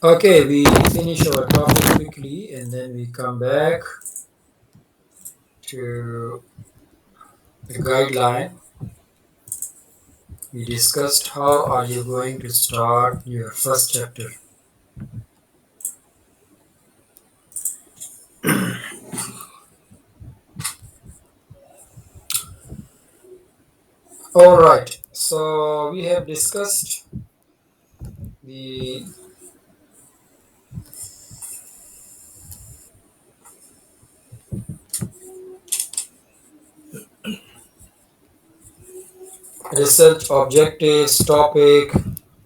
Okay, we finish our topic quickly and then we come back to the guideline. We discussed how are you going to start your first chapter. All right, so we have discussed the research objectives, topic,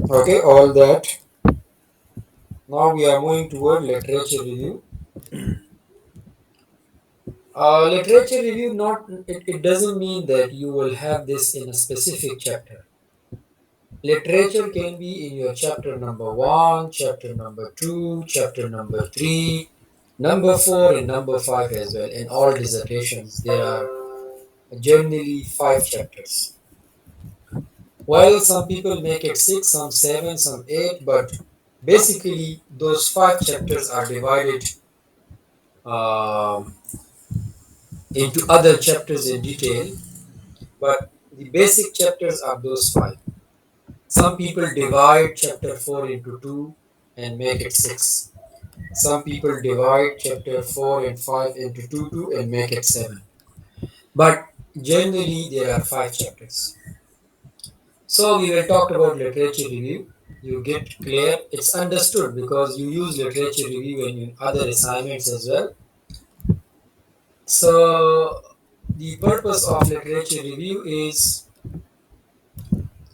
okay, all that. Now we are moving toward literature review. Literature review not it doesn't mean that you will have this in a specific chapter. Literature can be in your chapter number 1, chapter number 2, chapter number 3, number 4, and number 5 as well. In all dissertations, there are generally 5 chapters. Well, some people make it 6, some 7, some 8, but basically, those 5 chapters are divided um, into other chapters in detail, but the basic chapters are those 5. Some people divide chapter 4 into 2 and make it 6. Some people divide chapter 4 and 5 into 2 and make it 7. But generally, there are 5 chapters. So, we will talk about literature review. You get clear, it's understood because you use literature review in other assignments as well. So, the purpose of literature review is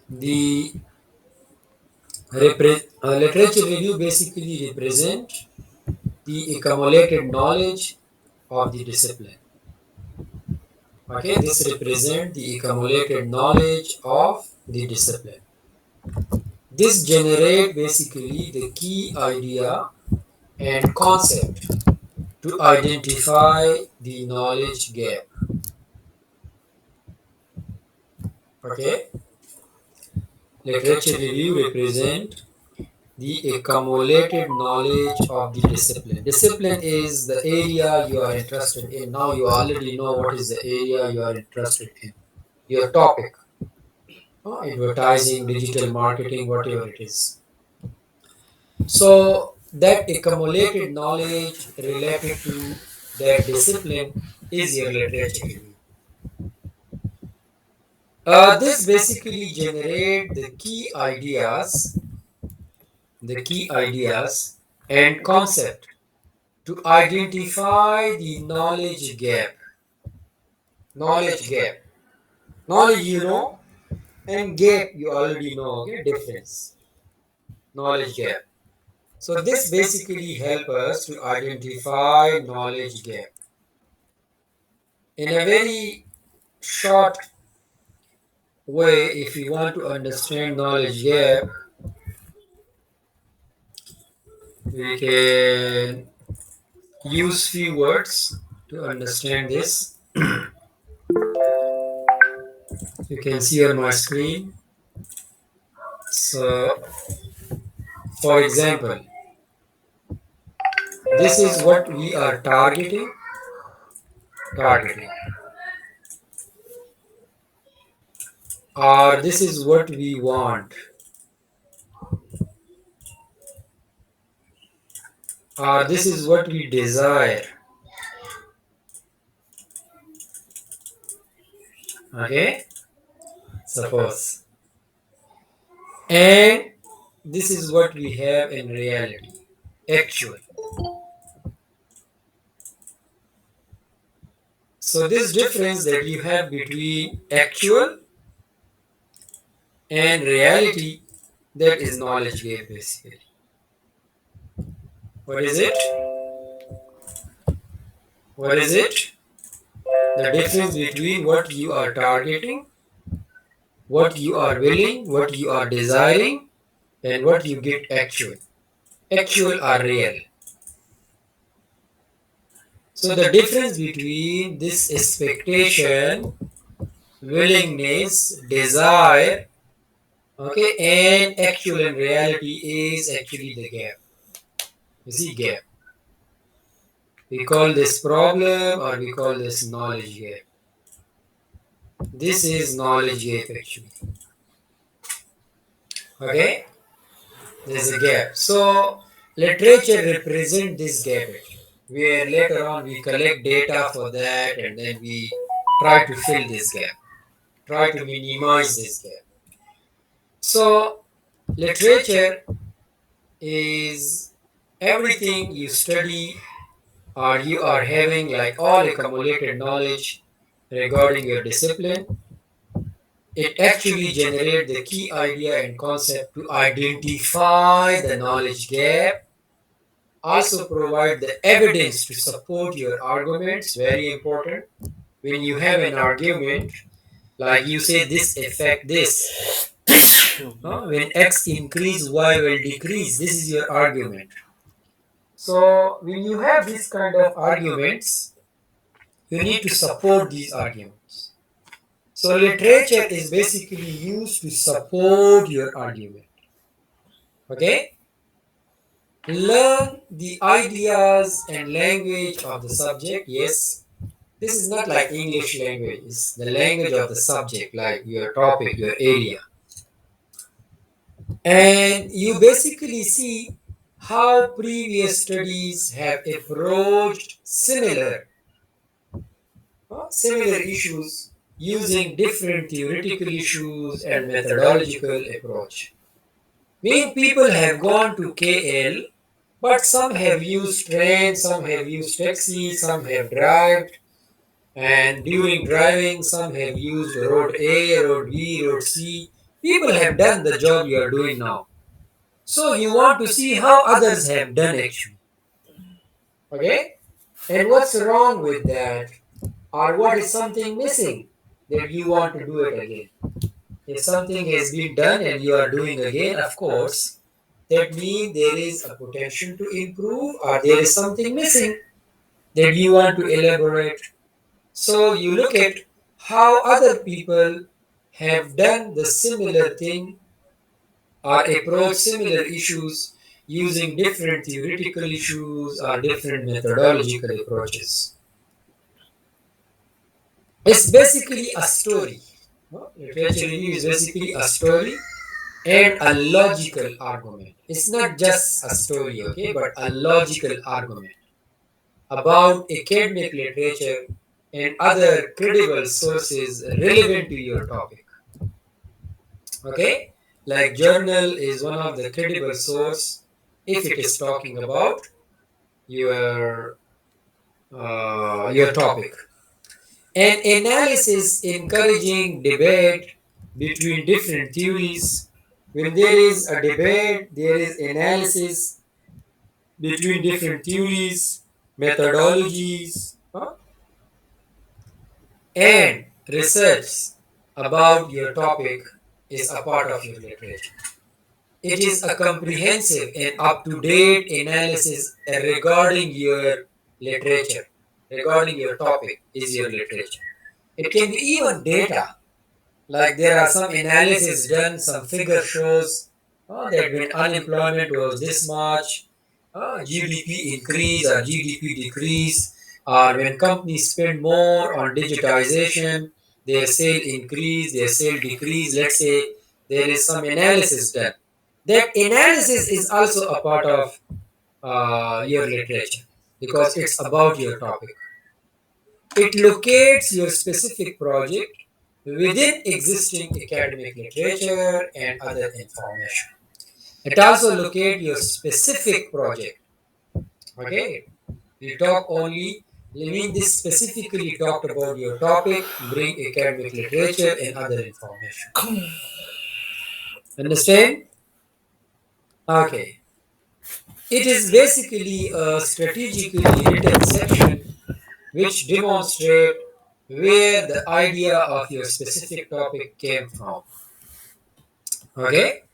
the literature review basically represent the accumulated knowledge of the discipline. Okay, this represents the accumulated knowledge of the discipline. This generate basically the key idea and concept to identify the knowledge gap. Okay, literature review represent the accumulated knowledge of the discipline. Discipline is the area you are interested in. Now you already know what is the area you are interested in. Your topic, advertising, digital marketing, whatever it is. So that accumulated knowledge related to that discipline is your literature review. This basically generate the key ideas and concept to identify the knowledge gap. Knowledge gap. Knowledge you know and gap you already know. Okay, difference. Knowledge gap. So this basically help us to identify knowledge gap. In a very short way, if we want to understand knowledge gap, we can use few words to understand this. You can see on my screen. So, for example, this is what we are targeting. Targeting. Or this is what we want. Or this is what we desire. Okay? Suppose. And this is what we have in reality. Actual. So this difference that you have between actual and reality, that is knowledge gap basically. What is it? What is it? The difference between what you are targeting, what you are willing, what you are desiring, and what you get actual. Actual are real. So the difference between this expectation, willingness, desire, okay, and actual and reality is actually the gap. You see gap. We call this problem or we call this knowledge gap. This is knowledge gap actually. Okay? There's a gap. So literature represent this gap actually. Where later on we collect data for that and then we try to fill this gap. Try to minimize this gap. So literature is everything you study or you are having like all accumulated knowledge regarding your discipline. It actually generates the key idea and concept to identify the knowledge gap, also provide the evidence to support your arguments, very important. When you have an argument, like you say this affect this, when x increase, y will decrease, this is your argument. So when you have this kind of arguments, you need to support these arguments. So literature is basically used to support your argument. Okay? Learn the ideas and language of the subject. Yes, this is not like English language, it's the language of the subject, like your topic, your area. And you basically see how previous studies have approached similar issues using different theoretical issues and methodological approach. Mean people have gone to KL, but some have used train, some have used taxi, some have driven, and during driving, some have used road A, road B, road C. People have done the job you are doing now. So you want to see how others have done actually. Okay? And what's wrong with that? Or what is something missing that you want to do it again? If something has been done and you are doing again, of course, that means there is a potential to improve or there is something missing that you want to elaborate. So you look at how other people have done the similar thing or approach similar issues using different theoretical issues or different methodological approaches. It's basically a story. Literature review is basically a story and a logical argument. It's not just a story, okay, but a logical argument about academic literature and other credible sources relevant to your topic. Okay, like journal is one of the credible source if it is talking about your topic. And analysis encouraging debate between different theories. When there is a debate, there is analysis between different theories, methodologies, and research about your topic is a part of your literature. It is a comprehensive and up-to-date analysis regarding your literature, regarding your topic is your literature. It can be even data. Like there are some analysis done, some figure shows that when unemployment was this much, GDP increase or GDP decrease, or when companies spend more on digitization, their sale increase, their sale decrease. Let's say there is some analysis done. That analysis is also a part of your literature because it's about your topic. It locates your specific project within existing academic literature and other information. It also locates your specific project. Okay, we talk only, I mean this specifically talked about your topic, bring academic literature and other information. Understand? Okay. It is basically a strategically written section which demonstrate where the idea of your specific topic came from. Okay?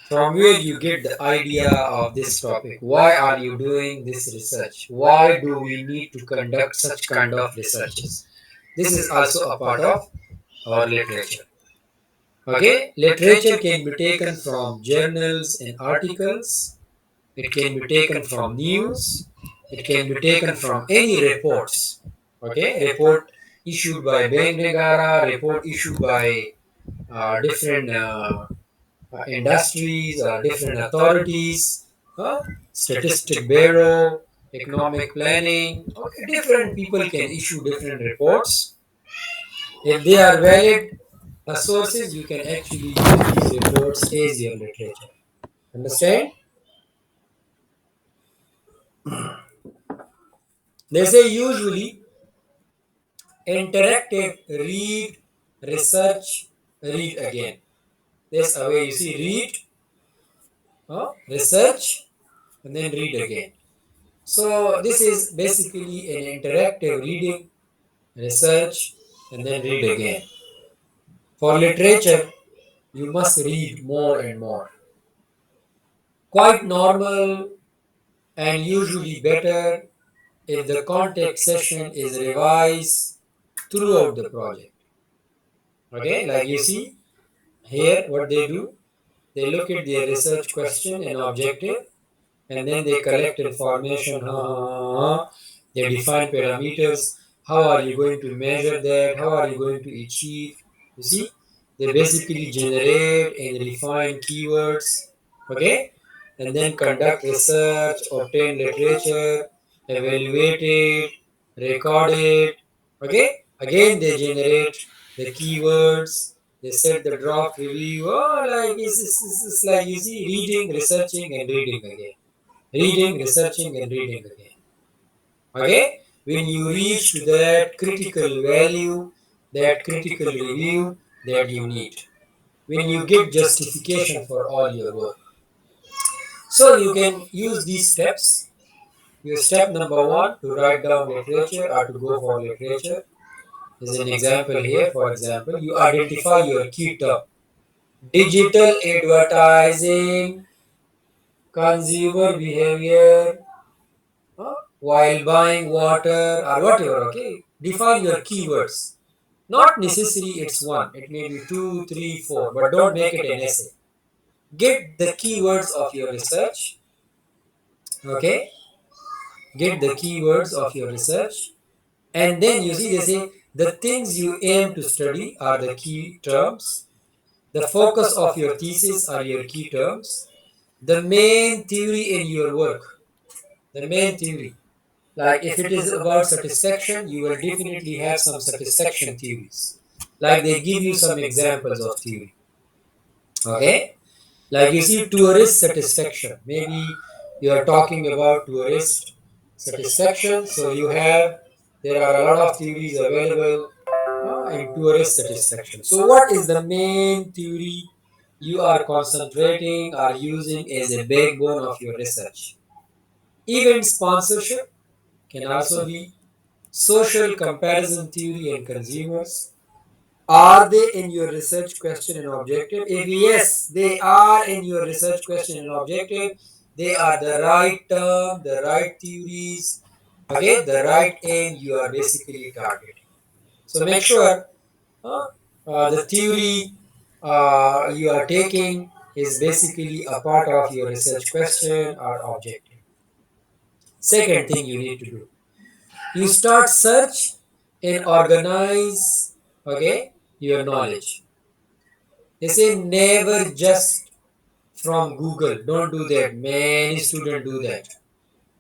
From where you get the idea of this topic. Why are you doing this research? Why do we need to conduct such kind of researches? This is also a part of our literature. Okay? Literature can be taken from journals and articles, It can be taken from news. It can be taken from any reports. Okay, report issued by Bank Negara, report issued by different industries or different authorities, statistic bureau, economic planning. Okay, different people can issue different reports. If they are valid sources, you can actually use these reports as your literature. Understand? They say usually interactive read, research, read again. This away you see read, research, and then read again. So this is basically an interactive reading, research, and then read again. For literature, you must read more and more. Quite normal and usually better if the context session is revised throughout the project. Okay, like you see here, what they do, they look at their research question and objective, and then they collect information. They define parameters. How are you going to measure that? How are you going to achieve? You see, they basically generate and refine keywords, okay, and then conduct research, obtain literature, evaluate it, record it, okay. Again, they generate the keywords. They set the draft review. Oh, like it's like you see, reading, researching, and reading again. Reading, researching, and reading again. Okay? When you reach to that critical value, that critical review that you need, when you get justification for all your work. So you can use these steps. Your step number one to write down literature or to go for literature is an example here. For example, you identify your key term. Digital advertising, consumer behavior, while buying water or whatever. Okay, define your keywords. Not necessary it's one, it may be two, three, four, but don't make it an essay. Get the keywords of your research. Okay, get the keywords of your research, and then you see they say the things you aim to study are the key terms. The focus of your thesis are your key terms. The main theory in your work, the main theory. Like if it is about satisfaction, you will definitely have some satisfaction theories. Like they give you some examples of theory. Okay? Like you see tourist satisfaction. Maybe you are talking about tourist satisfaction. So you have, there are a lot of theories available in tourist satisfaction. So what is the main theory you are concentrating or using as a backbone of your research? Event sponsorship can also be. Social comparison theory and consumers. Are they in your research question and objective? If yes, they are in your research question and objective. They are the right term, the right theories, okay, the right aim you are basically targeting. So make sure the theory you are taking is basically a part of your research question or objective. Second thing you need to do, you start search and organize, okay, your knowledge. They say never just from Google. Don't do that. Many students do that.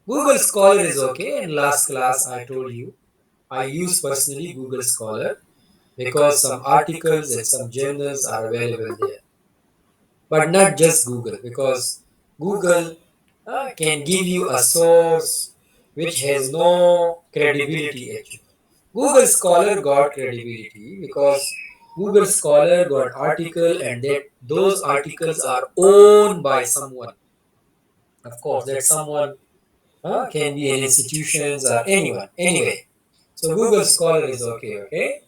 Google Scholar is okay. In last class I told you I use personally Google Scholar because some articles and some journals are available there. But not just Google, because Google can give you a source which has no credibility actually. Google Scholar got credibility because Google Scholar got article, and that those articles are owned by someone. Of course, that someone can be an institutions or anyone. Anyway, so Google Scholar is okay. Okay,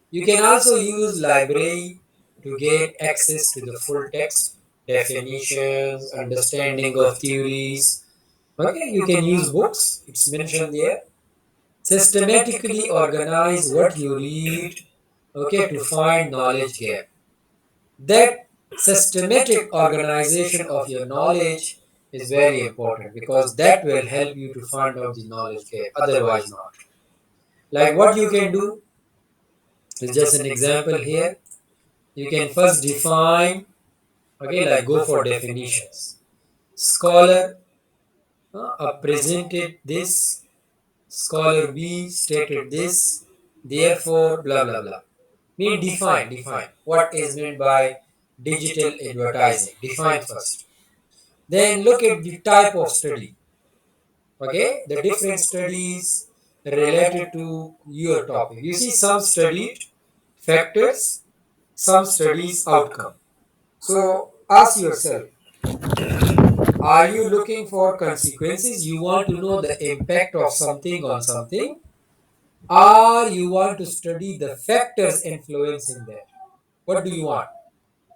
you can also use library to get access to the full text, definitions, understanding of theories. Okay, you can use books. It's mentioned there. Systematically organize what you read, okay, to find knowledge gap. That systematic organization of your knowledge is very important because that will help you to find out the knowledge gap, otherwise not. Like what you can do is just an example here. You can first define, okay, like go for definitions. Scholar presented this, scholar B stated this, therefore blah blah blah. Mean define what is meant by digital advertising. Define first. Then look at the type of study. Okay, the different studies related to your topic. You see, some studied factors, some studies outcome. So ask yourself, are you looking for consequences? You want to know the impact of something on something, or you want to study the factors influencing that? What do you want?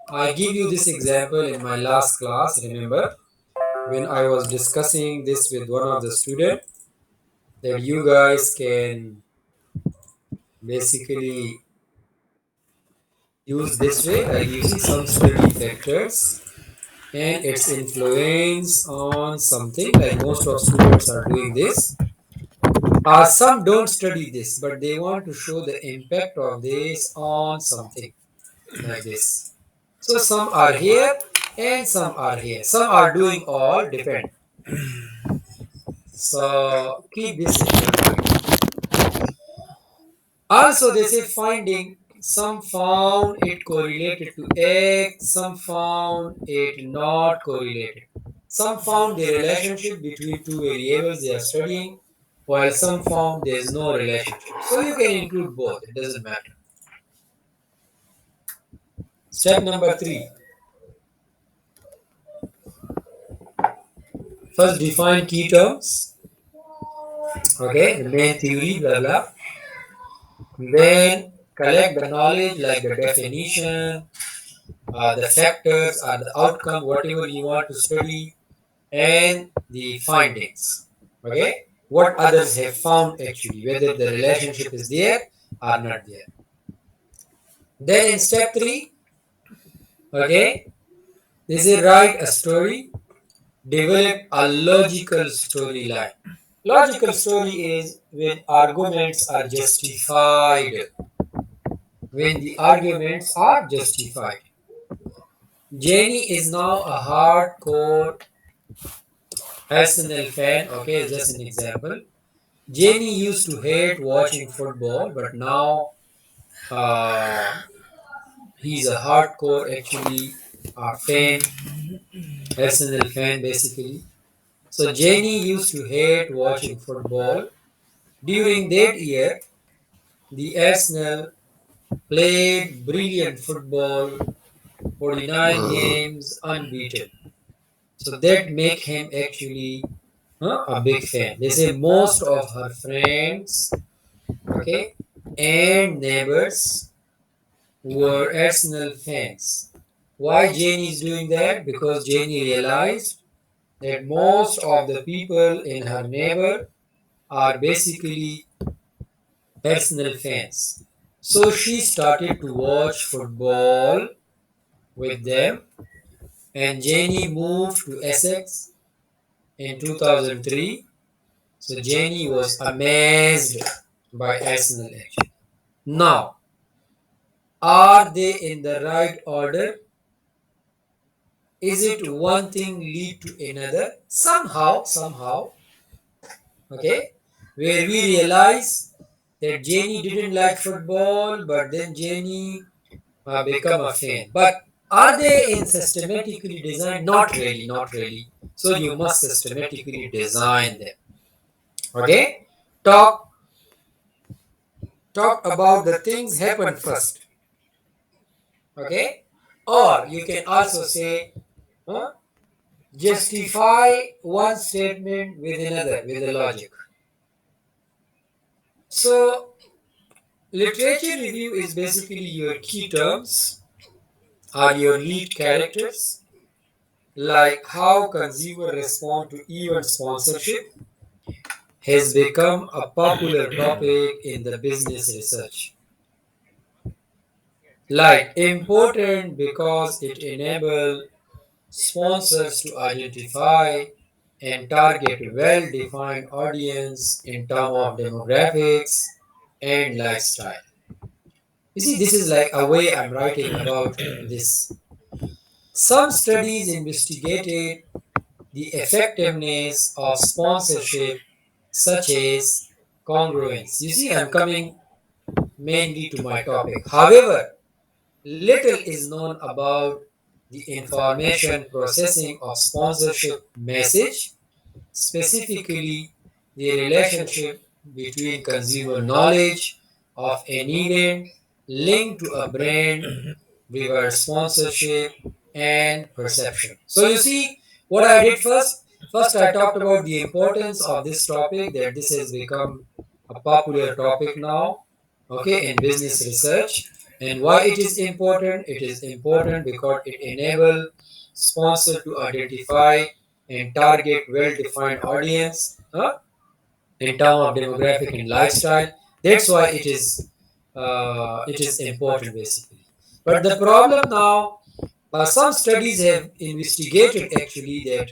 I give you this example in my last class. Remember when I was discussing this with one of the students, that you guys can basically use this way, like you see some study factors and its influence on something, like most of students are doing this. Some don't study this, but they want to show the impact of this on something, like this. So some are here and some are here. Some are doing all, depend. So keep this in your mind. Also, they say finding, some found it correlated to X, some found it not correlated. Some found the relationship between two variables they are studying, while some found there is no relationship. So you can include both, it doesn't matter. Step number 3. First define key terms. Okay, the main theory, blah blah. Then collect the knowledge like the definition, the factors or the outcome, whatever you want to study, and the findings. Okay, what others have found actually, whether the relationship is there or not there. Then in step 3, okay, this is write a story, develop a logical storyline. Logical story is when arguments are justified. When the arguments are justified. Jenny is now a hardcore Arsenal fan. Okay, just an example. Jenny used to hate watching football, but now uh, he's a hardcore actually fan, Arsenal fan basically. So Jenny used to hate watching football. During that year, the Arsenal played brilliant football, 49 games unbeaten. So that make him actually a big fan. They say most of her friends, okay, and neighbors were Arsenal fans. Why Janie is doing that? Because Janie realized that most of the people in her neighbor are basically Arsenal fans. So she started to watch football with them, and Janie moved to Essex in 2003. So Janie was amazed by Arsenal action. Now, are they in the right order? Is it one thing lead to another? Somehow, okay, where we realize that Janie didn't like football, but then Janie become a fan. But are they in systematically designed? Not really, not really. So you must systematically design them. Okay, talk talk about the things happen first. Okay, or you can also say, huh, justify one statement with another with the logic. So literature review is basically your key terms or your lead characters, like how consumer respond to event sponsorship has become a popular topic in the business research. Like important because it enables sponsors to identify and target well-defined audience in terms of demographics and lifestyle. You see, this is like a way I'm writing about this. Some studies investigated the effectiveness of sponsorship, such as congruence. You see, I'm coming mainly to my topic. However, little is known about the information processing of sponsorship message, specifically the relationship between consumer knowledge of an event linked to a brand, reward sponsorship, and perception. So you see what I did first? First, I talked about the importance of this topic, that this has become a popular topic now, okay, in business research. And why it is important? It is important because it enables sponsor to identify and target well-defined audience, in terms of demographic and lifestyle. That's why it is important basically. But the problem now, some studies have investigated actually that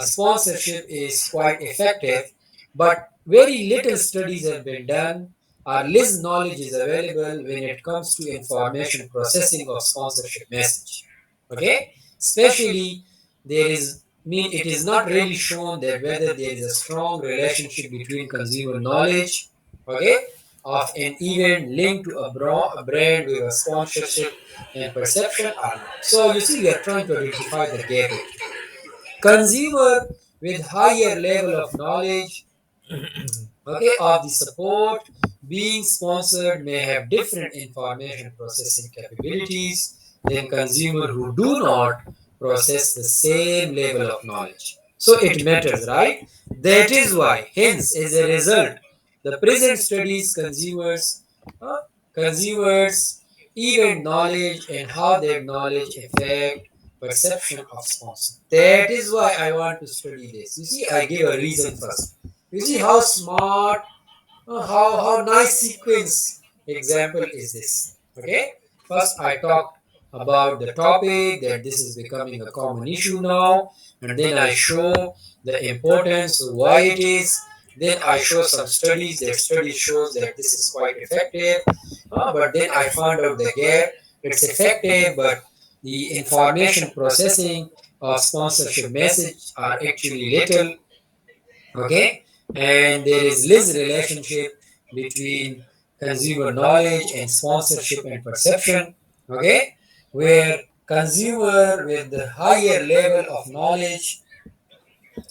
sponsorship is quite effective, but very little studies have been done, or less knowledge is available when it comes to information processing of sponsorship message. Okay, especially there is mean it is not really shown that whether there is a strong relationship between consumer knowledge, okay, of an event linked to a brand with a sponsorship and perception or not. So you see, we are trying to identify the gap actually. Consumer with higher level of knowledge, okay, of the support being sponsored may have different information processing capabilities than consumer who do not process the same level of knowledge. So it matters, right? That is why, hence, as a result, the present studies uh, consumers event knowledge and how that knowledge affect perception of sponsor. That is why I want to study this. You see, I give a reason first. You see how smart, how nice sequence example is this. Okay, first I talked about the topic, that this is becoming a common issue now, and then I show the importance, why it is. Then I show some studies, that study shows that this is quite effective, but then I found out the gap. It's effective, but the information processing of sponsorship message are actually little, okay, and there is less relationship between consumer knowledge and sponsorship and perception, okay, where consumer with the higher level of knowledge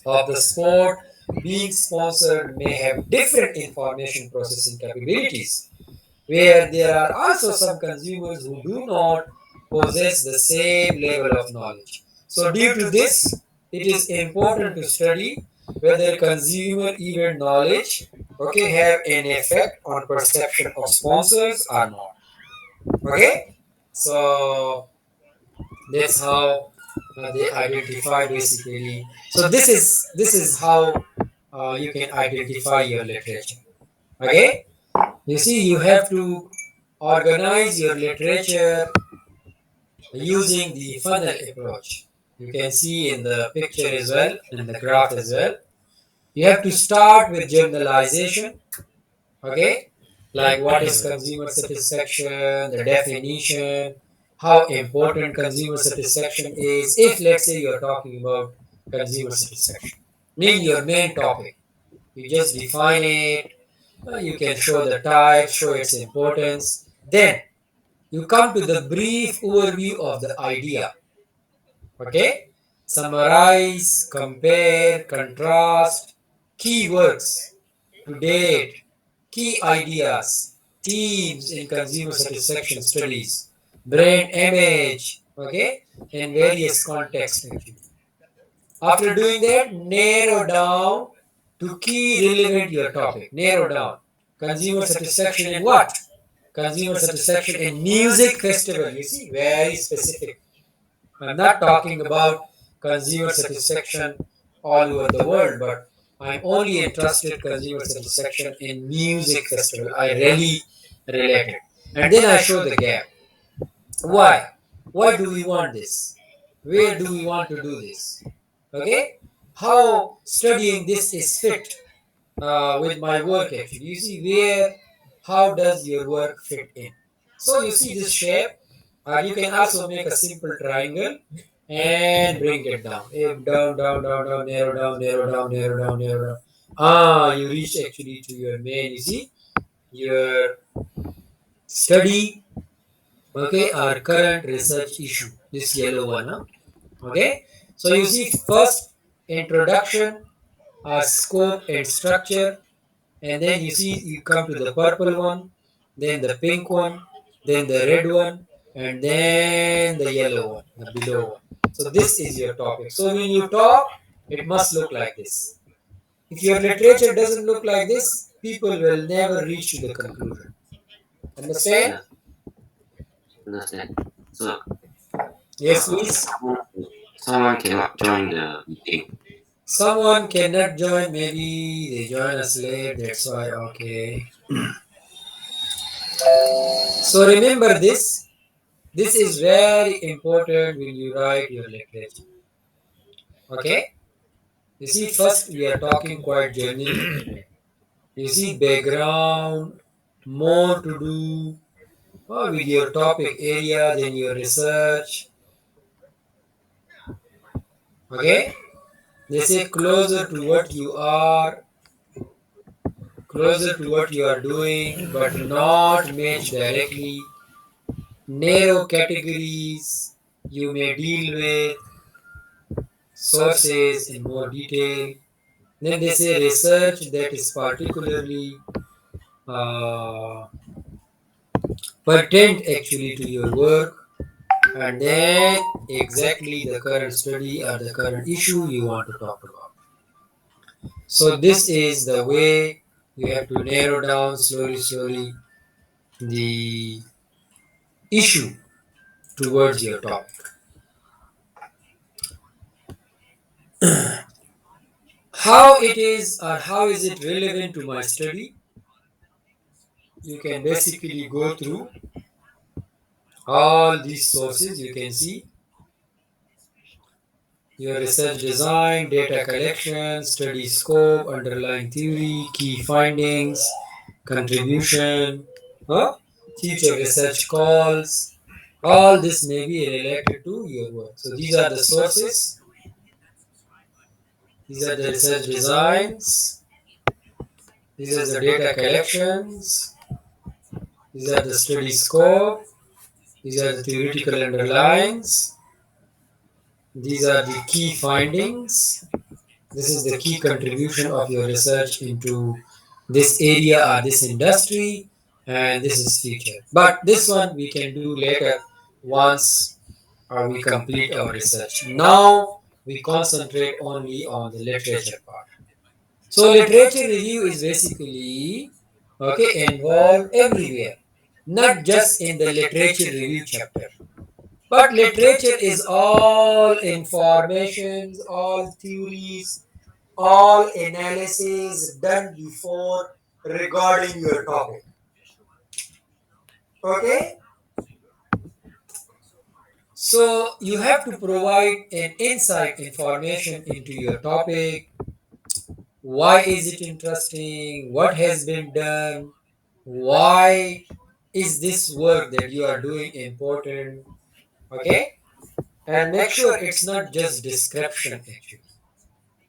of the sport being sponsored may have different information processing capabilities, where there are also some consumers who do not possess the same level of knowledge. So, due to this, it is important to study whether consumer event knowledge, okay, have an effect on perception of sponsors or not. Okay, so that's how they identify basically. So this is how you can identify your literature. Okay, you see, you have to organize your literature using the funnel approach. You can see in the picture as well, in the graph as well. You have to start with generalization, okay? Like what is consumer satisfaction, the definition, how important consumer satisfaction is. If let's say you're talking about consumer satisfaction, mean your main topic, you just define it, you can show the type, show its importance. Then you come to the brief overview of the idea. Okay? Summarize, compare, contrast, key works to date, key ideas, themes in consumer satisfaction studies, brand image, okay, in various contexts actually. After doing that, narrow down to key relevant your topic. Narrow down. Consumer satisfaction in what? Consumer satisfaction in music festival. You see, very specific. I'm not talking about consumer satisfaction all over the world, but I'm only interested consumer satisfaction in music festival. I really relate it. And then I show the gap. Why? Why do we want this? Where do we want to do this? Okay, how studying this is fit with my work actually. You see where, how does your work fit in? So you see this shape, or you can also make a simple triangle and bring it down. Down, down, down, down, narrow down, narrow down, narrow down, narrow down. You reach actually to your main, you see, your study, okay, our current research issue, this yellow one, huh? Okay. So you see first introduction, scope and structure, and then you see you come to the purple one, then the pink one, then the red one, and then the yellow one, the below one. So this is your topic. So when you talk, it must look like this. If your literature doesn't look like this, people will never reach to the conclusion. Understand? Yeah, understand. So, Yes, please. someone cannot join the meeting. Someone cannot join, maybe they join us late, that's why. Okay. So remember this. This is very important when you write your literature. Okay? You see, first we are talking quite generally. You see, background, more to do with your topic area, then your research. Okay? They say closer to what you are, closer to what you are doing, but not match directly. Narrow categories you may deal with, sources in more detail. Then they say research that is particularly uh, pertinent actually to your work, and then exactly the current study or the current issue you want to talk about. So this is the way you have to narrow down slowly, slowly the issue towards your topic. How it is or how is it relevant to my study? You can basically go through all these sources. You can see your research design, data collection, study scope, underlying theory, key findings, contribution, huh? Future research calls. All this may be related to your work. So these are the sources, these are the research designs, these are the data collections, these are the study scope, these are the theoretical underlines, these are the key findings. This is the key contribution of your research into this area or this industry, and this is future. But this one we can do later once we complete our research. Now we concentrate only on the literature part. So literature review is basically involved everywhere, not just in the literature review chapter. But literature is all informations, all theories, all analysis done before regarding your topic. Okay? So you have to provide an insight information into your topic. Why is it interesting? What has been done? Why is this work that you are doing important? Okay? And make sure it's not just description actually.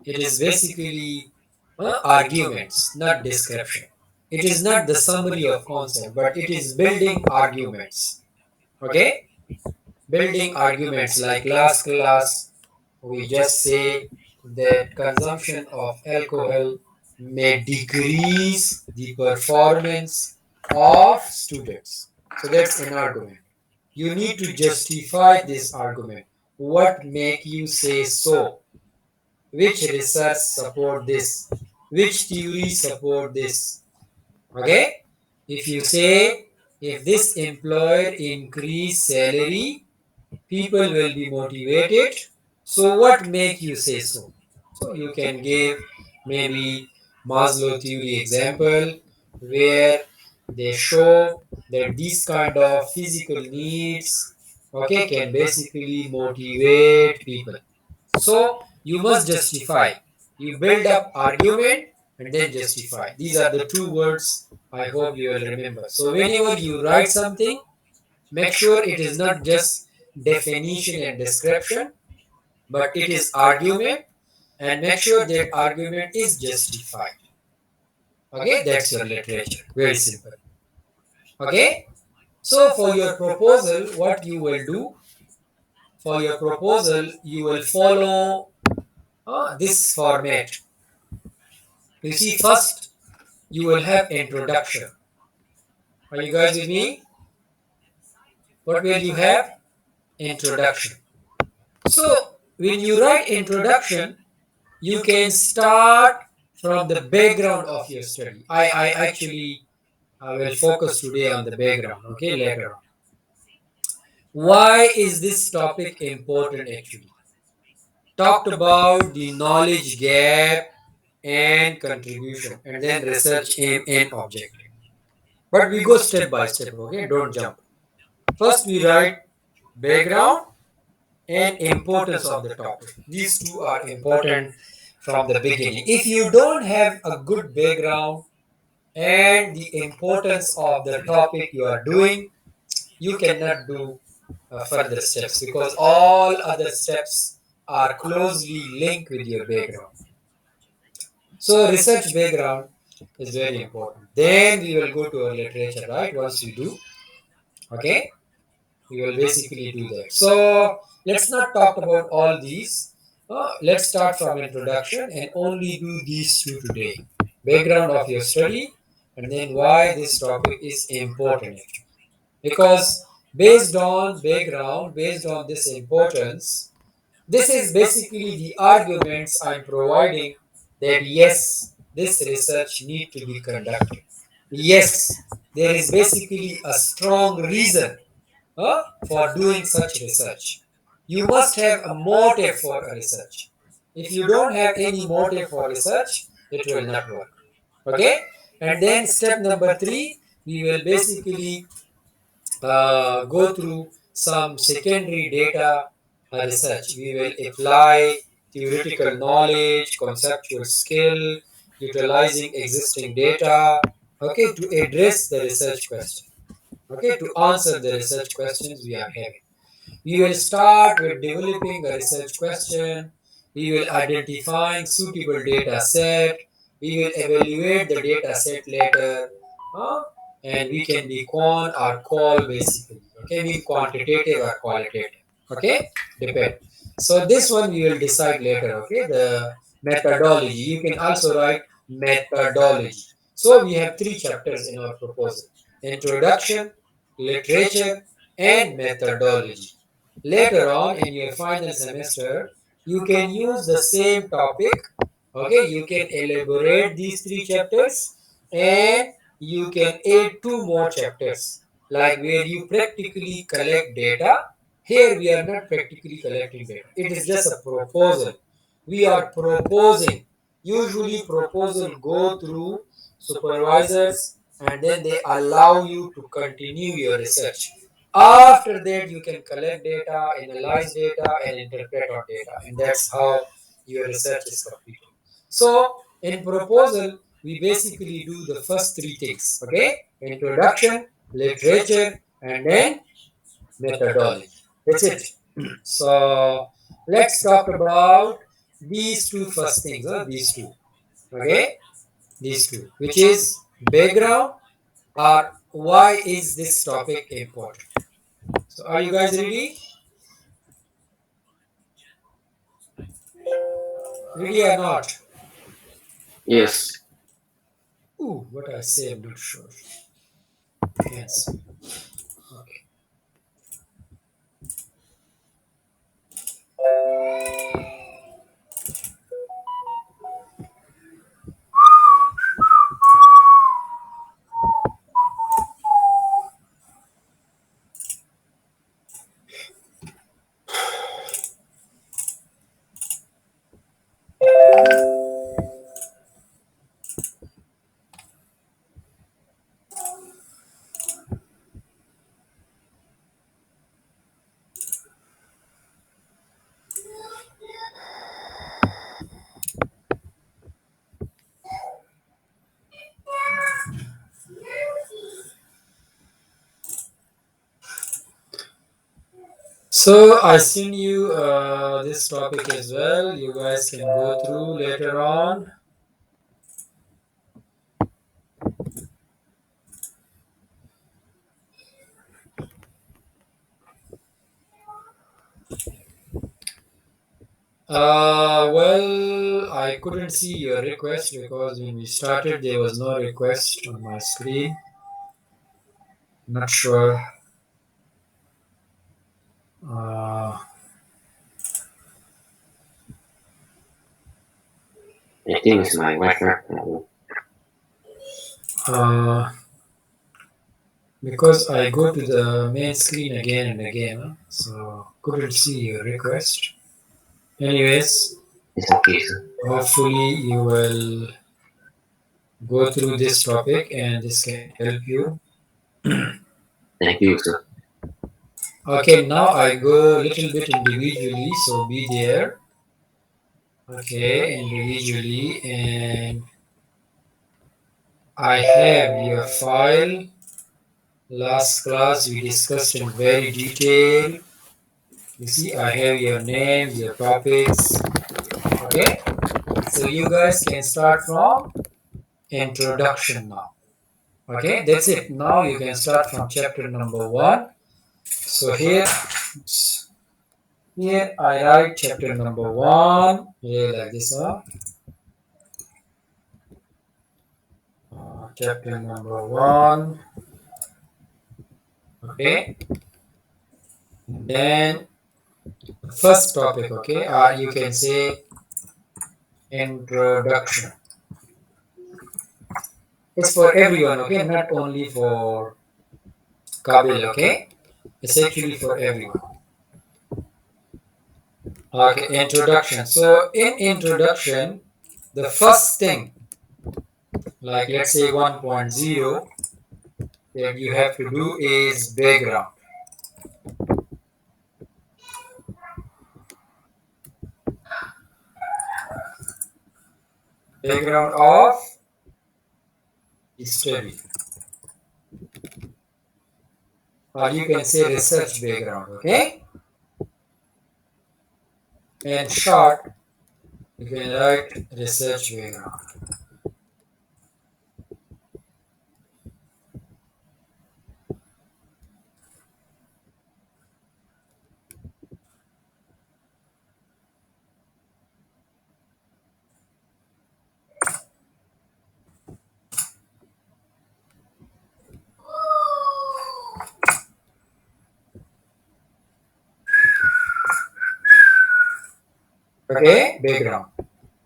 It is basically arguments, not description. It is not the summary of concept, but it is building arguments. Okay? Building arguments like last class, we just say that consumption of alcohol may decrease the performance of students. So that's an argument. You need to justify this argument. What make you say so? Which research support this? Which theory support this? Okay? If you say if this employer increase salary, people will be motivated. So what make you say so? So you can give maybe Maslow theory example where they show that these kind of physical needs, okay, can basically motivate people. So you must justify. You build up argument and then justify. These are the two words I hope you will remember. So whenever you write something, make sure it is not just definition and description, but it is argument, and make sure that argument is justified. Okay, that's your literature. Very simple. Okay, so for your proposal, what you will do, for your proposal, you will follow this format. You see, first you will have introduction. Are you guys with me? What will you have? Introduction. So when you write introduction, you can start from the background of your study. I actually will focus today on the background, okay, later on. Why is this topic important actually? Talked about the knowledge gap and contribution, and then research aim and objective. But we go step by step, okay? Don't jump. First, we write background and importance of the topic. These two are important from the beginning. If you don't have a good background and the importance of the topic you are doing, you cannot do further steps because all other steps are closely linked with your background. So research background is very important. Then we will go to our literature, right? Once we do, okay, we will basically do that. So let's not talk about all these. Let's start from introduction and only do these two today. Background of your study and then why this topic is important. Because based on background, based on this importance, this is basically the arguments I'm providing that yes, this research need to be conducted. Yes, there is basically a strong reason for doing such research. You must have a motive for a research. If you don't have any motive for research, it will not work. Okay? And then step number three, we will basically go through some secondary data research. We will apply theoretical knowledge, conceptual skill, utilizing existing data, okay, to address the research question, okay, to answer the research questions we are having. We will start with developing a research question. We will identify suitable data set. We will evaluate the data set later. huh? And we can be quant or qual basically. Okay, mean quantitative or qualitative. Okay, depend. So this one we will decide later. Okay, the methodology. You can also write methodology. So we have three chapters in our proposal: introduction, literature, and methodology. Later on in your final semester, you can use the same topic, okay, you can elaborate these three chapters and you can add two more chapters, like where you practically collect data. Here we are not practically collecting data, it is just a proposal. We are proposing. Usually proposal go through supervisors and then they allow you to continue your research. After that, you can collect data, analyze data, and interpret on data, and that's how your research is completed. So, in proposal, we basically do the first three things, okay? Introduction, literature, and then methodology. That's it. So, let's talk about these two first things, these two, okay? These two, which is background or why is this topic important. So are you guys ready? Ready or not? Yes. Ooh, what I say, I'm not sure. Yes. Okay. So I send you this topic as well. You guys can go through later on. Well, I couldn't see your request because when we started there was no request on my screen. Not sure. Uh, I think it's my Wi-Fi problem. uh, because I go to the main screen again and again, huh? So couldn't see your request. Anyways, It's okay, sir. hopefully you will go through this topic and this can help you. Thank you, sir. Okay, now I go a little bit individually, so be there. Okay, individually, and I have your file. Last class we discussed in very detail. You see, I have your names, your topics. Okay, so you guys can start from introduction now. Okay, that's it. Now you can start from chapter number one. So here I write chapter number one. Here like this, huh? Chapter number one. Okay, then first topic. Okay, you can say introduction. It's for everyone. Okay, not only for Kabil. Okay, it's actually for everyone. Okay, introduction. So in introduction, the first thing, like let's say 1.0, that you have to do is background. Background of study, or you can say research background. Okay, and short, you can write research background. Okay, background.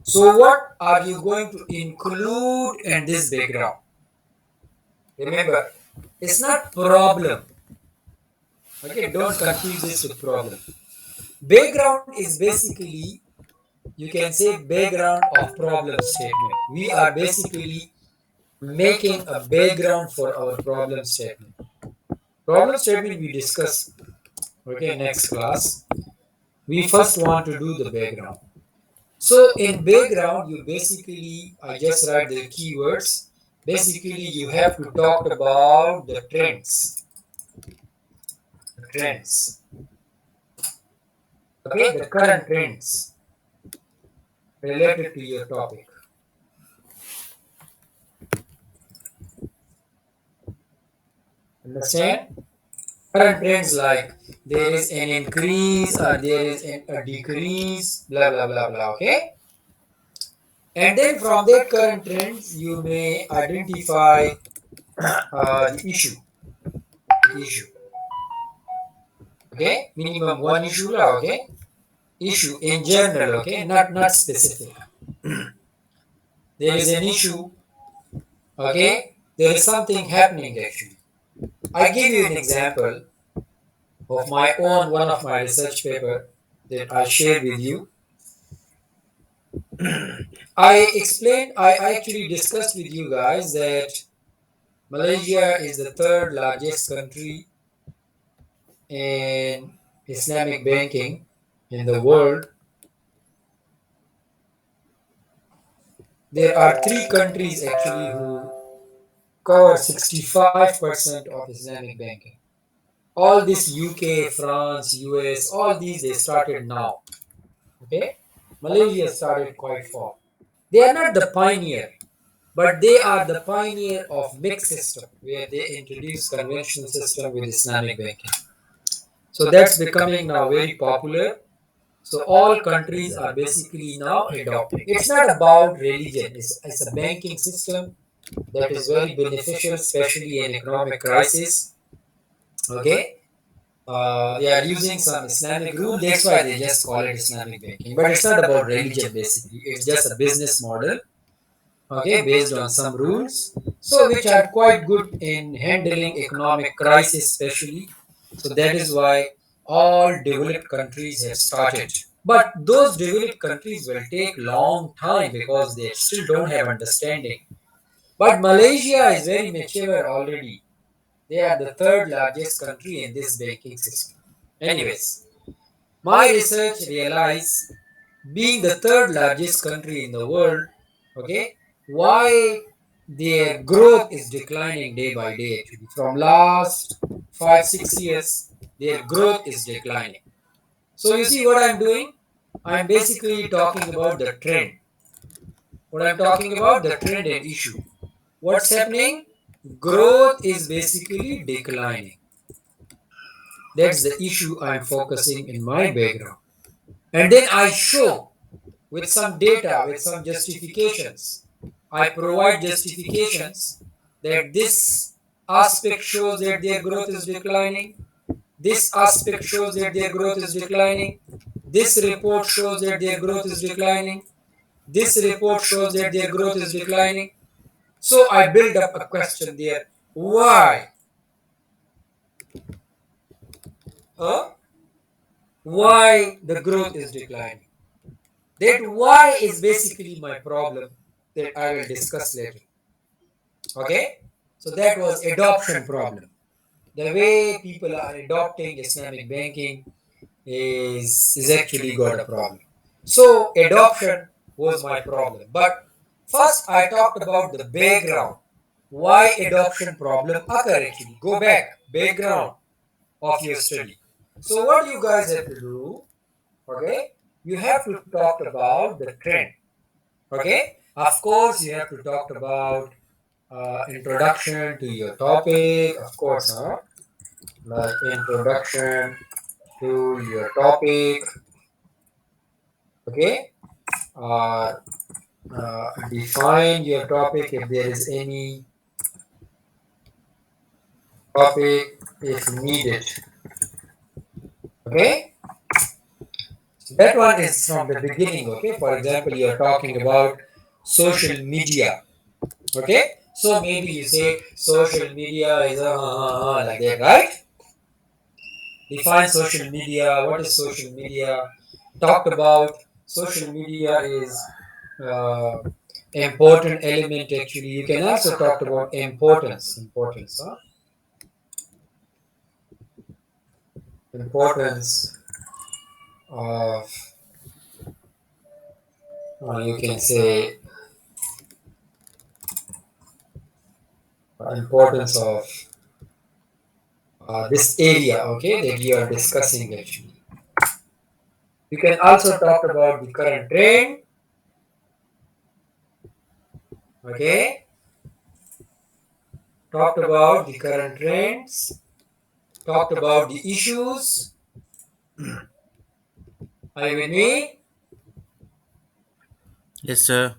So what are you going to include in this background? Remember, it's not problem. Okay, don't confuse this with problem. Background is basically, you can say, background of problem statement. We are basically making a background for our problem statement. Problem statement we discuss. Okay, next class. We first want to do the background. So in background, you basically, I just write the keywords. Basically, you have to talk about the trends. The trends. Okay, the current trends related to your topic. Understand? Current trends like there is an increase or there is a decrease, blah blah blah blah. Okay, and then from that current trends, you may identify the issue. Issue. Okay, minimum one issue lah. Okay, issue in general. Okay, not specific. There is an issue. Okay, there is something happening actually. I give you an example of my own one of my research paper that I shared with you. I actually discussed with you guys that Malaysia is the third largest country in Islamic banking in the world. There are three countries actually who cover 65% of Islamic banking. All this UK, France, US, all these they started now. Okay, Malaysia started quite far. They are not the pioneer, but they are the pioneer of mixed system where they introduce conventional system with Islamic banking. So that's becoming now very popular. So all countries are basically now adopting. It's not about religion. It's a banking system that is very beneficial, especially in economic crisis. Okay, they are using some Islamic rule. That's why they just call it Islamic banking. But it's not about religion. Basically, it's just a business model. Okay, based on some rules. So which are quite good in handling economic crisis, especially. So that is why all developed countries have started. But those developed countries will take long time because they still don't have understanding. But Malaysia is very mature already. They are the third largest country in this banking system. Anyways, my research realized being the third largest country in the world, okay, why their growth is declining day by day actually. From last 5 6 years, their growth is declining. So you see what I'm doing? I'm basically talking about the trend. What I'm talking about the trend and issue. What's happening? Growth is basically declining. That's the issue I'm focusing in my background. And then I show with some data, with some justifications. I provide justifications that this aspect shows that their growth is declining. This aspect shows that their growth is declining. This report shows that their growth is declining. This report shows that their growth is declining. So I build up a question there. Why? Huh? Why the growth is declining? That why is basically my problem that I will discuss later. Okay? So that was adoption problem. The way people are adopting Islamic banking is actually got a problem. So adoption was my problem. But first I talked about the background. Why adoption problem occur actually. Go back. Background of your study. So what you guys have to do, okay? You have to talk about the trend. Okay? Of course, you have to talk about introduction to your topic, of course, huh? Like introduction to your topic, okay? Uh, define your topic if there is any topic if needed, okay? That one is from the beginning, okay? For example, you are talking about social media, okay? So maybe you say social media is like that, right? Define social media. What is social media? Talked about social media is uh, important element actually. You can also talk about importance, huh? Importance of you can say importance of this area, okay, that you are discussing actually. You can also talk about the current trend, okay. Talked about the current trends, talked about the issues. Are you with me? Yes, sir.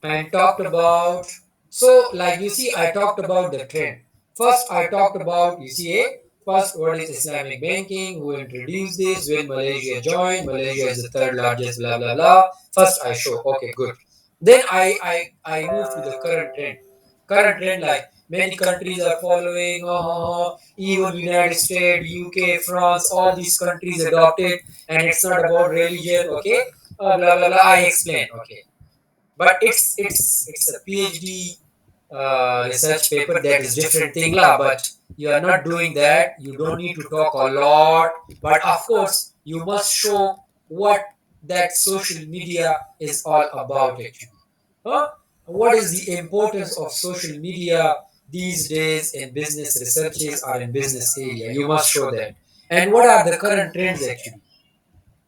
And talked about, so like you see, I talked about the trend. First I talked about, you see, first what is Islamic banking, who introduced this, when Malaysia joined, Malaysia is the third largest, blah blah blah. First I show, okay, good. Then I move to the current trend. Current trend, like many countries are following, even United States, UK, France, all these countries adopted, and it's not about religion, okay, blah blah blah. I explain, okay, but it's a PhD research paper, that is different thing lah. But you are not doing that. You don't need to talk a lot. But of course, you must show what that social media is all about actually. Huh? What is the importance of social media? these days in business researches or in business area. You must show that. And what are the current trends actually?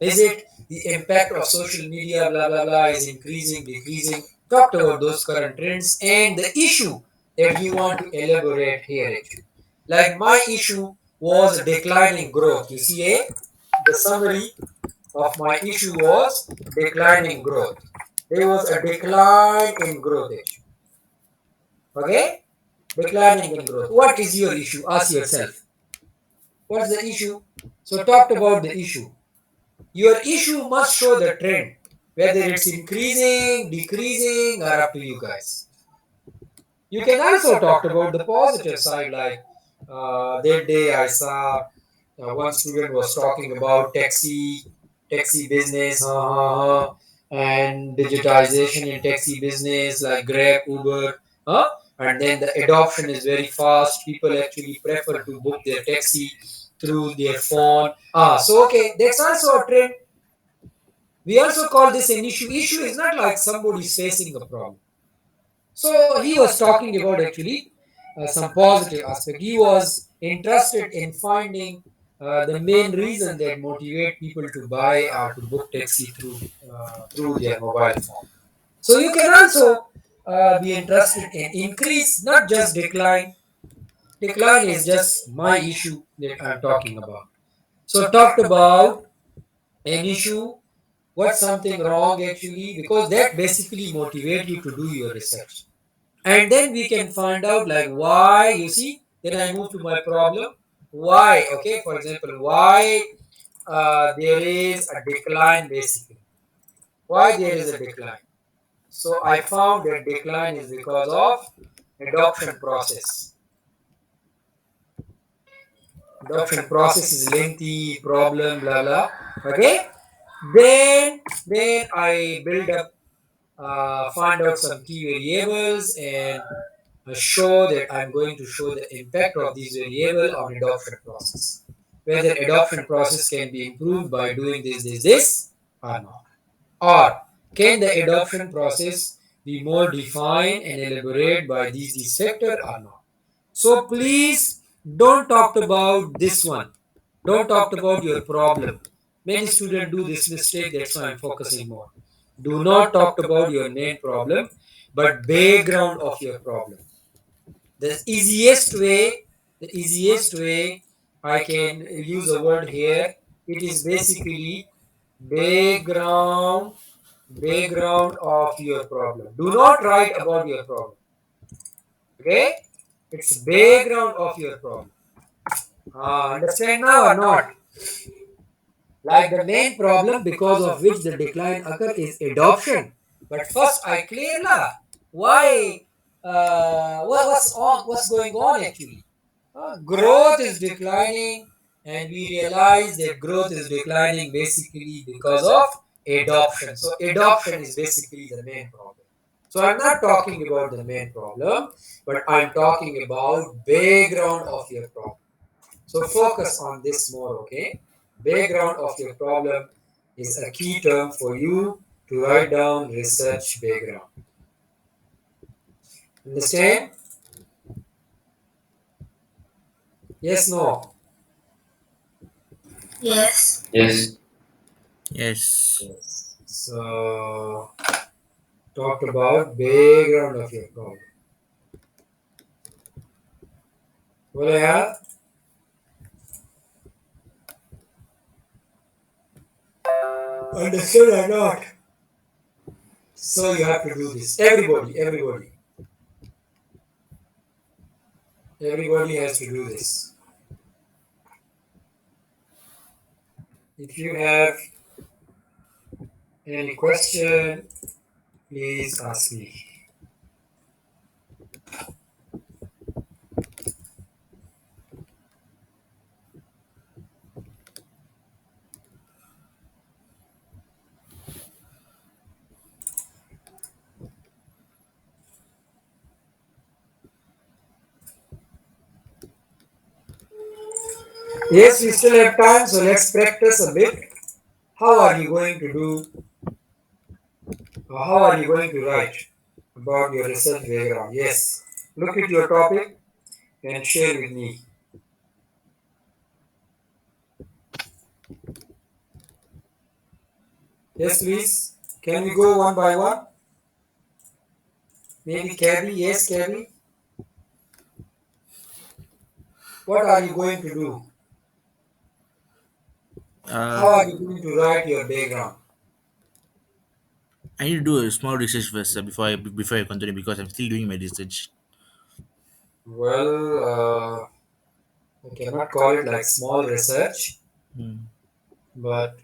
Is it the impact of social media, blah blah blah, is increasing, decreasing? Talked about those current trends and the issue that you want to elaborate here actually. Like my issue was declining growth. You see, the summary of my issue was declining growth. There was a decline in growth actually. Okay? Declining in growth. What is your issue? Ask yourself. What's the issue? So talked about the issue. Your issue must show the trend, whether it's increasing, decreasing, or up to you guys. You can also talk about the positive side, like that day I saw one student was talking about taxi business, and digitization in taxi business, like Grab, Uber, and then the adoption is very fast. People actually prefer to book their taxi through their phone. So okay, that's also a trend. We also call this an issue. Issue is not like somebody's facing a problem. So he was talking about actually some positive aspect. He was interested in finding the main reason that motivate people to buy or to book taxi through their mobile phone. So you can also be interested in increase, not just decline. Decline is just my issue that I'm talking about. So talked about an issue, what's something wrong actually, because that basically motivate you to do your research. And then we can find out like why, you see, then I move to my problem. Why? Okay, for example, why there is a decline basically. Why there is a decline? So I found that decline is because of adoption process. Adoption process is lengthy, problem, blah blah. Okay. Then I build up, find out some key variables and show that I'm going to show the impact of these variable on adoption process. Whether adoption process can be improved by doing this or not. Or can the adoption process be more defined and elaborate by these factor or not. So please don't talk about this one. Don't talk about your problem. Many students do this mistake, that's why I'm focusing more. Do not talk about your main problem, but background of your problem. The easiest way, the easiest way I can use a word here, it is basically background, background of your problem. Do not write about your problem. Okay? It's background of your problem. Understand now or not? Like the main problem because of which the decline occur is adoption. But first I clear la. Why? What's going on actually? Growth is declining, and we realize that growth is declining basically because of adoption. So adoption is basically the main problem. So I'm not talking about the main problem, but I'm talking about background of your problem. So focus on this more, okay? Background of your problem is a key term for you to write down research background. Understand? Yes, no? Yes. Yes. Yes. Yes. So talked about background of your problem. बोलो यार. Understood or not? So you have to do this. Everybody has to do this. If you have any question, please ask me. Yes, we still have time, so let's practice a bit. How are you going to do, or how are you going to write about your research background? Yes, look at your topic and share with me. Yes, please. Can we go one by one? Maybe Cabby. Yes, Cabby. What are you going to do? How are Uh, you going to write your background? I need to do a small research first before I continue because I'm still doing my research. Well, I cannot call it like small research, Hmm. but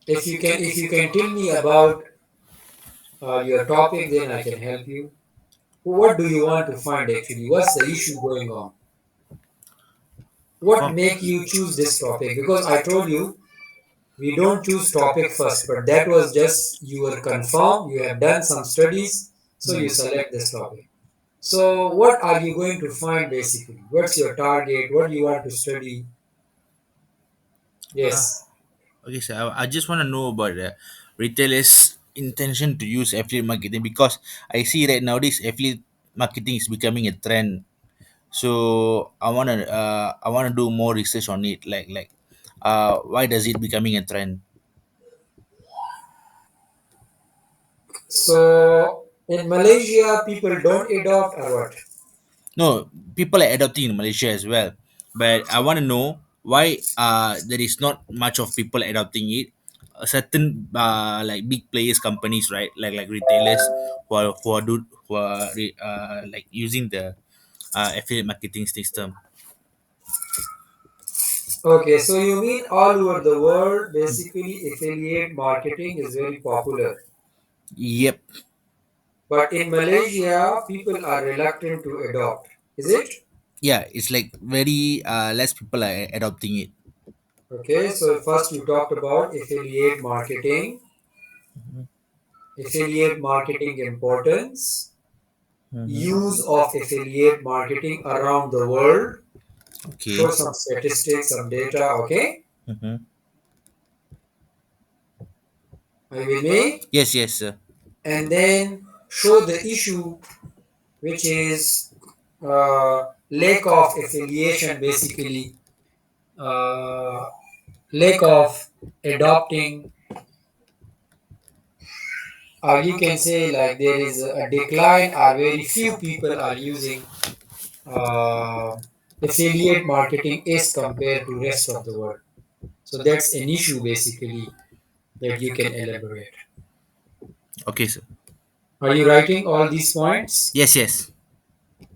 if you can tell me about your topic, then I can help you. What do you want to find actually? What's the issue going on? What For, make you choose this topic? Because I told you we don't choose topic first, but that was just you were confirmed. You have done some studies, so you select this topic. So what are you going to find basically? What's your target? What do you want to study? uh, Yes. okay, so I just want to know about the retailers' intention to use affiliate marketing because I see right now this affiliate marketing is becoming a trend. So I wanna do more research on it. Why does it becoming a trend? So in Malaysia, people don't adopt or what? No, people are adopting in Malaysia as well, but I want to know why there is not much of people adopting it. A certain like big players companies, right, like retailers who are like using the affiliate marketing system. Okay, so you mean all over the world, basically affiliate marketing is very popular. Yep. But in Malaysia, people are reluctant to adopt. Is it? Yeah, it's like very less people are adopting it. Okay, so first you talked about affiliate marketing importance, use of affiliate marketing around the world, Okay. show some statistics, some data, okay? Mm-hmm. Are you with me? Yes, yes, sir. And then show the issue, which is lack of affiliation, basically, uh, lack of adopting, or you can say like there is a decline, or very few people are using uh, affiliate marketing as compared to rest of the world. So that's an issue basically that you can elaborate. Okay, sir. Are you writing all these points? Yes, yes.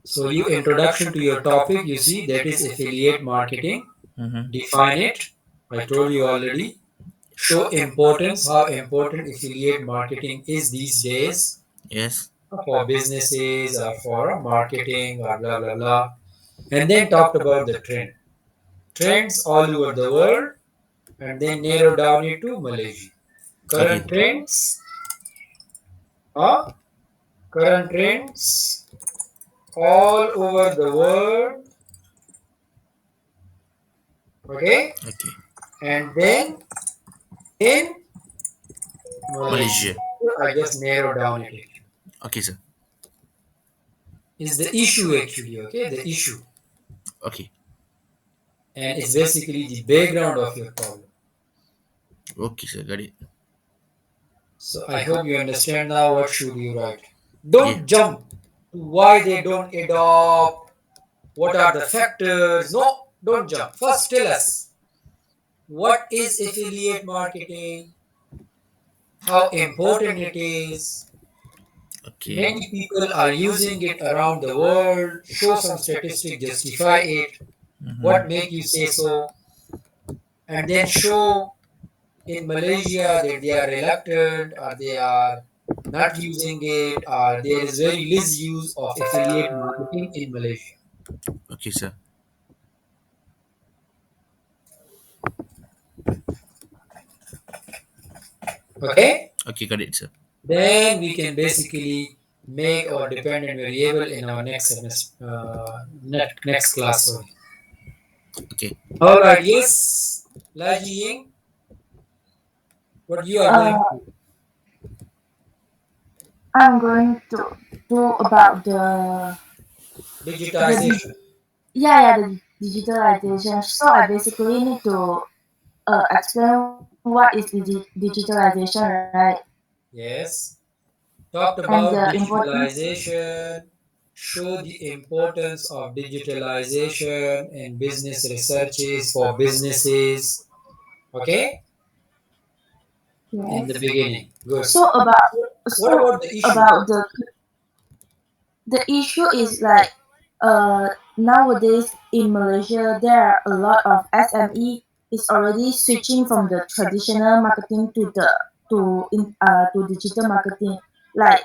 So you introduction to your topic, you see that is affiliate marketing. Mm-hmm. Define it. I told you already. Show importance, how important affiliate marketing is these days Yes. for businesses or for marketing or blah blah blah. And then talked about the trends all over the world, and then narrow down it to Malaysia. Okay. Current trends, huh? Current trends all over the world, okay? Okay. And then in Malaysia. Malaysia. I just narrow down it actually. Okay, sir. Is the issue actually, okay? The issue. Okay. And it's basically the background of your problem. Okay, sir. Got it. So I hope you understand now what should you write. Yeah. Don't jump to why they don't adopt, what are the factors. No, don't jump. First tell us what is affiliate marketing, how important it is. Okay. Many people are using it around the world. Show some statistic, justify it. What make you say so? And then show in Malaysia that they are reluctant or they are not using it or there is very less use of affiliate marketing in Malaysia. Okay, sir. Okay? Okay, got it, sir. Then we can basically make our dependent variable in our next semester, next class. Sorry. Okay. All right. Yes, Laji Ying, what you are going to do? I'm going to do about the Digitization. yeah, the digitalization. So I basically need to explain what is digitalization, right? Yes. Talked And the about importance. digitalization, show the importance of digitalization in business researches for businesses. Okay, in the Yes. beginning. Good. So about What so about the issue? about the issue is like uh nowadays in Malaysia there are a lot of SME is already switching from the traditional marketing to digital marketing. Like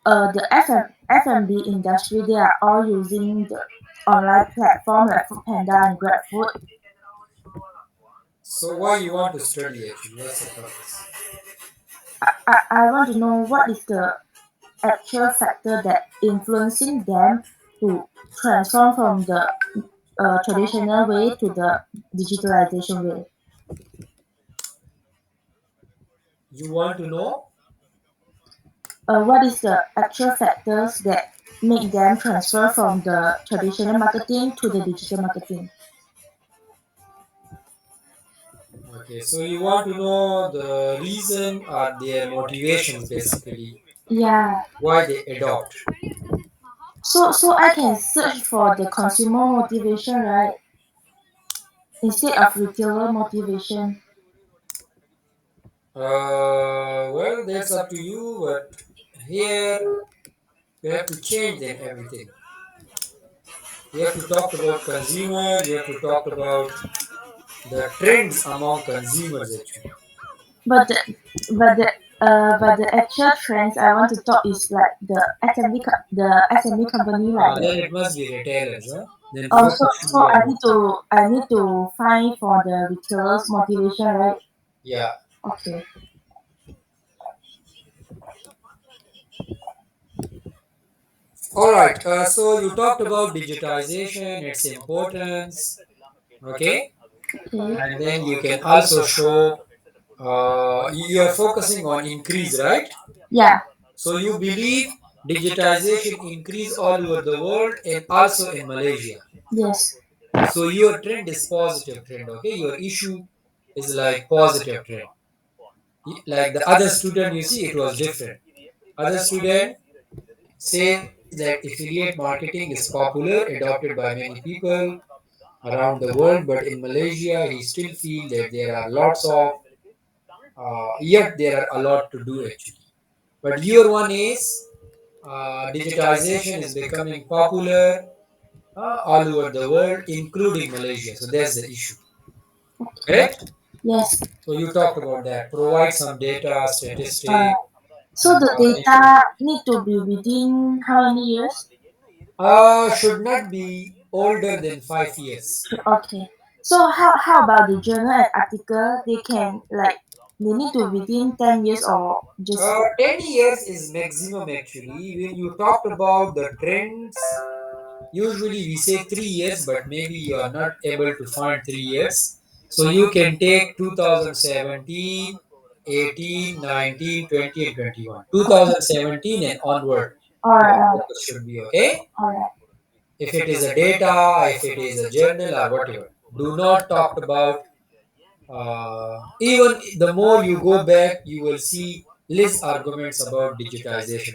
the FMB industry, they are all using the online platform like Foodpanda and GrabFood. So why you want to study actually? What's the purpose? I want to know what is the actual factor that influencing them to transform from the traditional way to the digitalization way. You want to know? What is the actual factors that make them transfer from the traditional marketing to the digital marketing? Okay, so you want to know the reason or their motivations basically, Yeah. why they adopt. So I can search for the consumer motivation, right? Instead of retailer motivation. Well, that's up to you, but here you have to change then everything. You have to talk about consumer, you have to talk about the trends among consumers actually. But the actual trends I want to talk is like the SME company like Then that. it must be retailers, huh? Then Also, focus should so be on it. I need to find for the retailers motivation, right? Yeah. Okay. All right. So you talked about digitization, its importance, okay, Okay. and then you can also show you are focusing on increase, right? Yeah. So you believe digitization increase all over the world and also in Malaysia. Yes. So your trend is positive trend, okay? Your issue is like positive trend. Like the other student, you see, it was different. Other student says that affiliate marketing is popular, adopted by many people around the world, but in Malaysia, he still feel that there are lots of yet there are a lot to do actually. But your one is digitization is becoming popular all over the world, including Malaysia. So that's the issue, Okay. correct? Yes. So you talked about that. Provide some data, Uh, statistic, so the information. data need to be within how many years? Should not be older than 5 years. Okay. So how about the journal and article? They can like they need to within 10 years or just 10 years is maximum actually. When you talked about the trends, usually we say 3 years, but maybe you are not able to find 3 years. So you can take 2017, 18, 19, 20, and 21. 2017 and onward. Your alright, focus should be okay. alright. If it is a data, if it is a journal or whatever. Do not talk about even the more you go back, you will see less arguments about digitization.